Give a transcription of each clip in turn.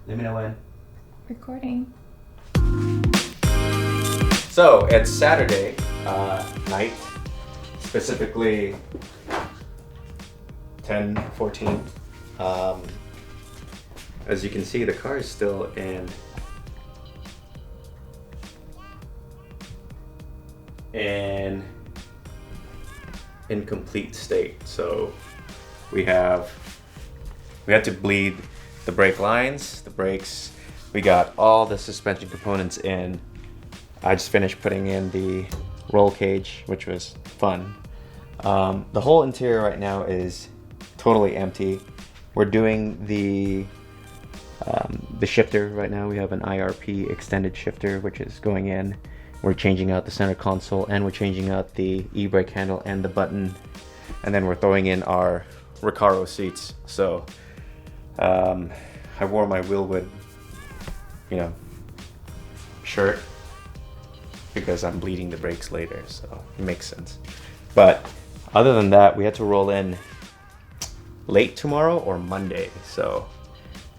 Let me know when. Recording. So it's Saturday night, specifically 10:14. As you can see, the car is still in incomplete state. So we had to bleed the brake lines, the brakes. We got all the suspension components in. I just finished putting in the roll cage, which was fun. The whole interior right now is totally empty. We're doing the shifter right now. We have an IRP extended shifter, which is going in. We're changing out the center console, and we're changing out the e-brake handle and the button. And then we're throwing in our Recaro seats. So I wore my Willwood, shirt because I'm bleeding the brakes later, so it makes sense. But other than that, we had to roll in late tomorrow or Monday, so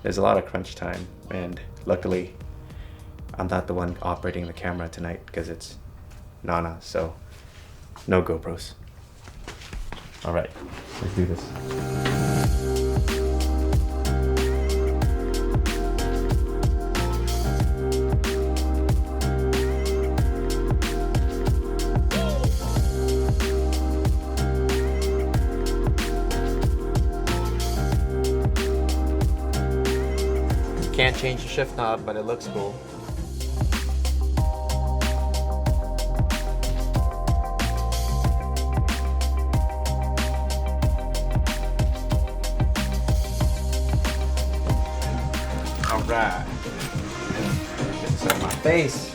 there's a lot of crunch time, and luckily I'm not the one operating the camera tonight because it's Nana, so no GoPros. All right, let's do this. Can't change the shift knob, but it looks cool. All right. Get this out of my face.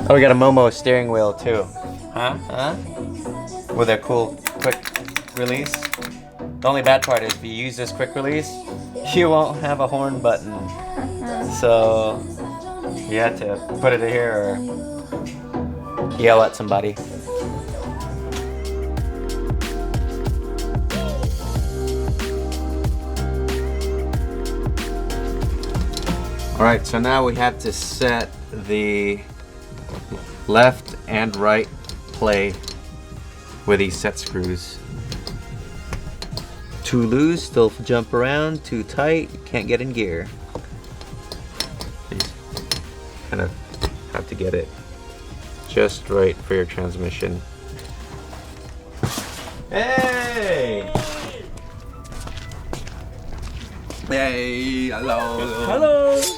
Oh, we got a Momo steering wheel too. Huh? With a cool quick release. The only bad part is if you use this quick release, you won't have a horn button. So you have to put it here or yell at somebody. Alright, so now we have to set the left and right play with these set screws. Too loose, they'll jump around. Too tight, you can't get in gear. You kind of have to get it just right for your transmission. Hey! Hey, hello. Hello. Is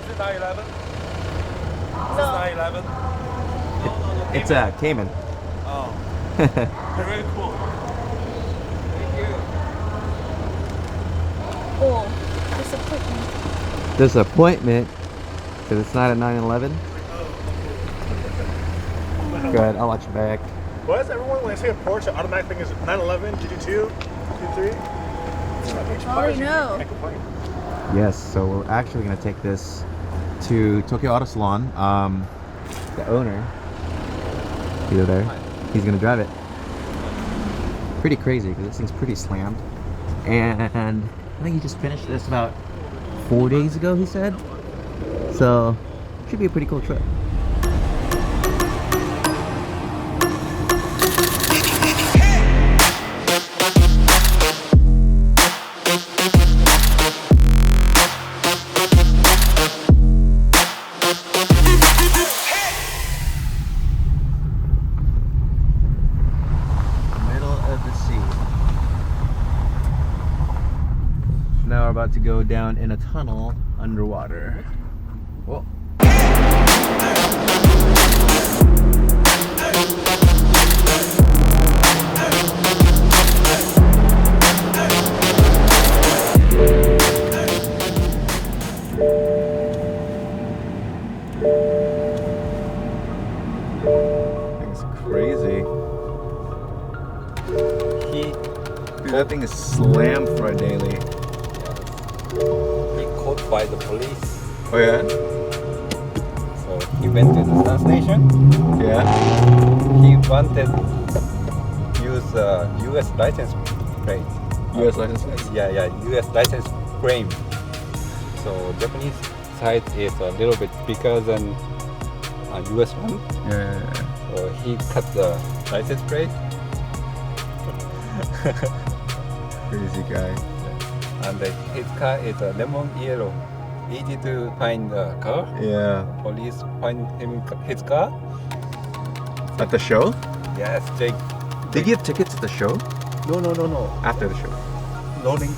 it 911? Is this 911? No, It's a Cayman. Oh. They're really cool. Thank you. Oh, disappointment. Disappointment? Because it's not a 911? Good, I'll watch your back. Why does everyone, when I say a Porsche, the automatic thing is 911, GT2, GT3? Oh, no. Can't complain. Yes, so we're actually going to take this to Tokyo Auto Salon. The owner, either there, he's going to drive it. Pretty crazy because this thing's pretty slammed. And I think he just finished this about 4 days ago, he said. So, should be a pretty cool trip. Now we're about to go down in a tunnel underwater. Whoa. It's crazy. That thing is slammed for a daily. He caught by the police. Oh yeah? He went to the station. Yeah. He wanted use U.S. license plate. U.S. license plate? Yeah, U.S. license frame. So Japanese side is a little bit bigger than U.S. one. Yeah. So he cut the license plate. Crazy guy. And his car is a lemon yellow. Easy to find the car. Yeah. Police find his car. At the show? Yes, Jake. They give tickets at the show? No. After the show. Rolling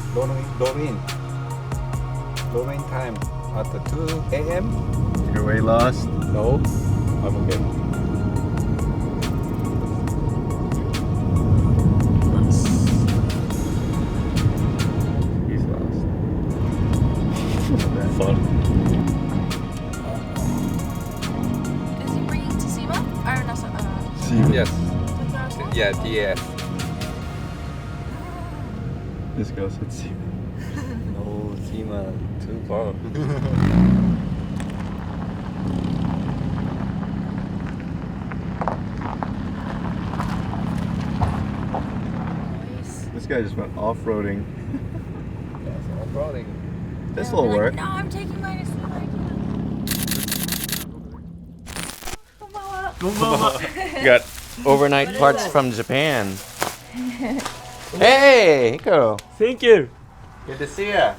time at the 2 a.m. Your way lost? No, I'm okay. He's lost. Fun. Is he bringing to Sema? Or no, Yes. Yeah, DS. This girl said Sema. No, Sema, too far. This guy just went off-roading. Yes, off-roading. This will work. No, I'm taking mine to Sema. You got overnight parts from Japan. Hey, Hiko. Thank you. Good to see ya.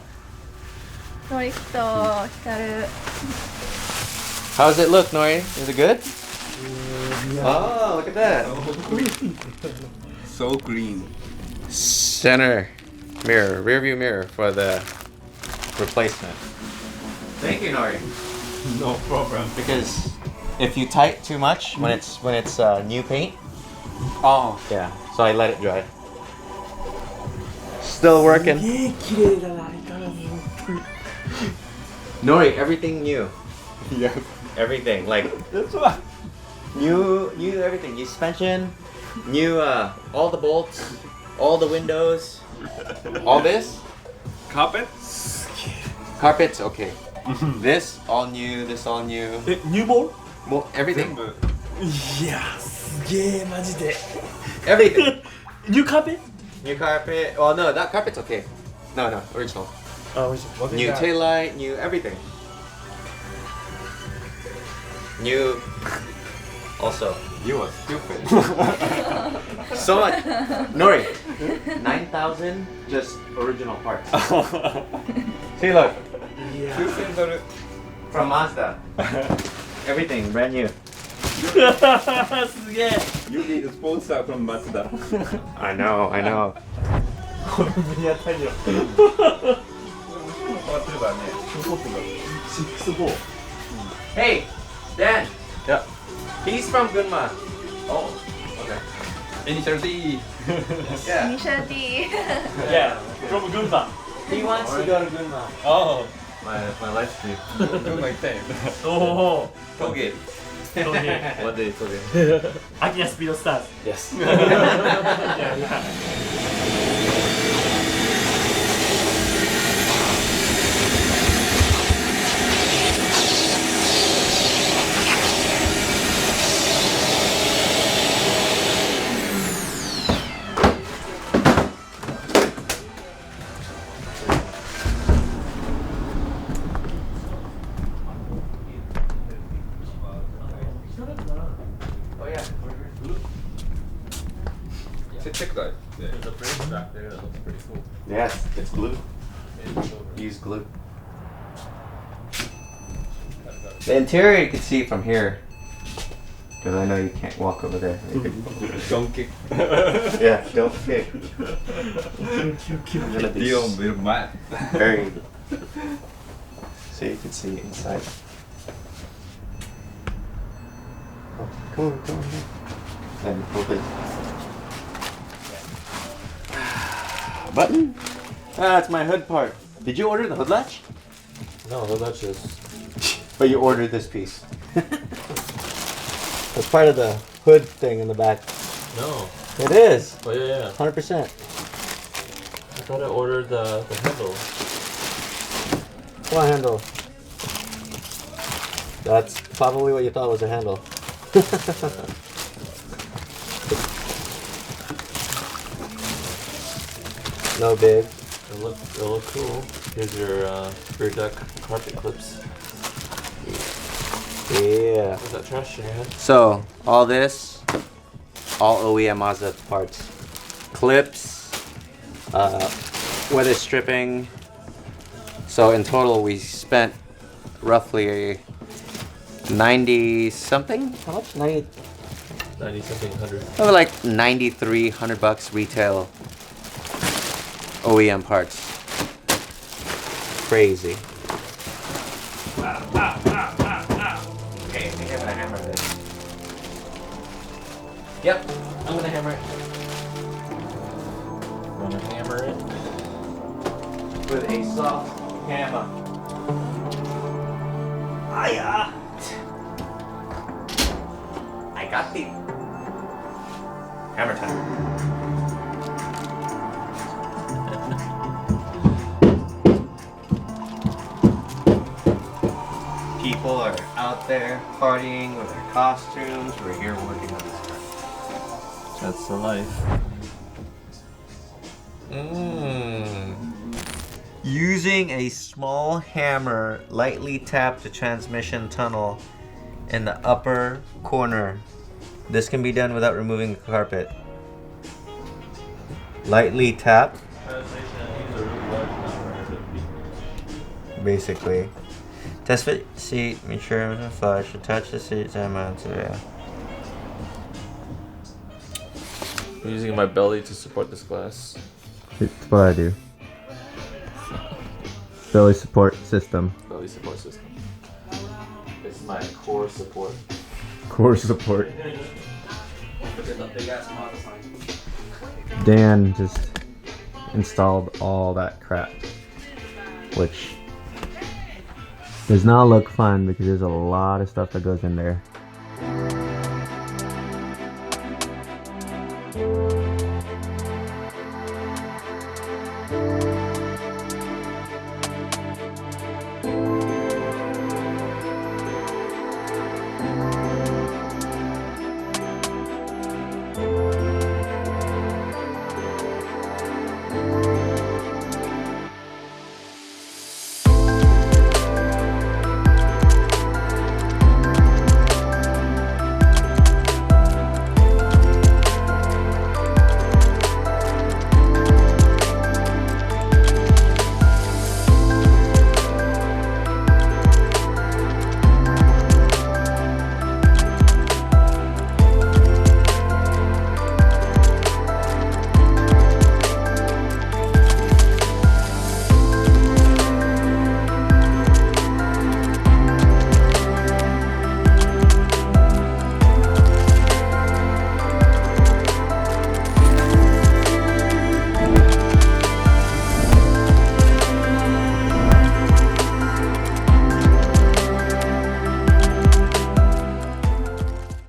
ノリと光。 How's it look, Nori? Is it good? Oh, look at that. So green. Center mirror, rear view mirror for the replacement. Thank you, Nori. No problem. Because if you tight too much when it's new paint, Oh, yeah. So I let it dry. Still working. Nori, everything new. yes. Everything like That's why. new everything. New suspension, new all the bolts, all the windows, all this. Carpet? Carpets, okay. This all new. This all new. New ball? Everything. いや、すげえ、マジで。 Everything. New carpet? New carpet. Oh no, that carpet's okay. No, original. Oh, what is New that? taillight, new everything. New. Also, You are stupid. so much. Nori, 9,000 just original parts. See, look, 9000 dollars. from Mazda. Everything brand new. すげえ。 You need a sponsor from Mazda. I know. これ目に当たりよ。 What is that name? 64。 Hey, Dan. Yeah. He's from Gunma. Oh, okay. Initial D. Yeah. イニシャル D。 Yeah, from Gunma. He wants to go to Gunma. Oh. My life dream. Do my thing. おお。 Toge. What day Toge? 秋やスピードスターズ。 Yes. Oh yeah. Check that. Yeah. There's a brake strap there that looks pretty cool. Yes, it's glue. Use glue. The interior you can see from here. Because I know you can't walk over there. You could- Don't kick. yeah, don't kick. I'm gonna be Deal with mad. very. So you can see inside. Oh, come on. Then open. Button? Ah, it's my hood part. Did you order the hood latch? No, that's just. But you ordered this piece. It's part of the hood thing in the back. No. It is. Oh yeah. 100%. I thought I ordered the handle. What handle? That's probably what you thought was a handle. No, babe. It'll look cool. Here's your rear deck carpet clips. Yeah. What's that trash in your head? So, all this, all OEM Mazda parts. Clips, weather stripping. So in total we spent roughly 90 something? How much? 90 something hundred. Over like $9,300 retail OEM parts. Crazy. Okay, I think I'm gonna hammer this. Yep, I'm gonna hammer it. I'm gonna hammer it with a soft hammer. Hiya! I got the hammer time. People are out there partying with their costumes. We're here working on this car. That's the life. Using a small hammer, lightly tap the transmission tunnel in the upper corner. This can be done without removing the carpet. Lightly tap. Basically. Test fit seat, make sure it's flush, attach the seat to the mount to the... I'm using my belly to support this glass. It's what I do. Belly support system. Belly support system. This is my core support. Core support. Dan just installed all that crap, which does not look fun because there's a lot of stuff that goes in there.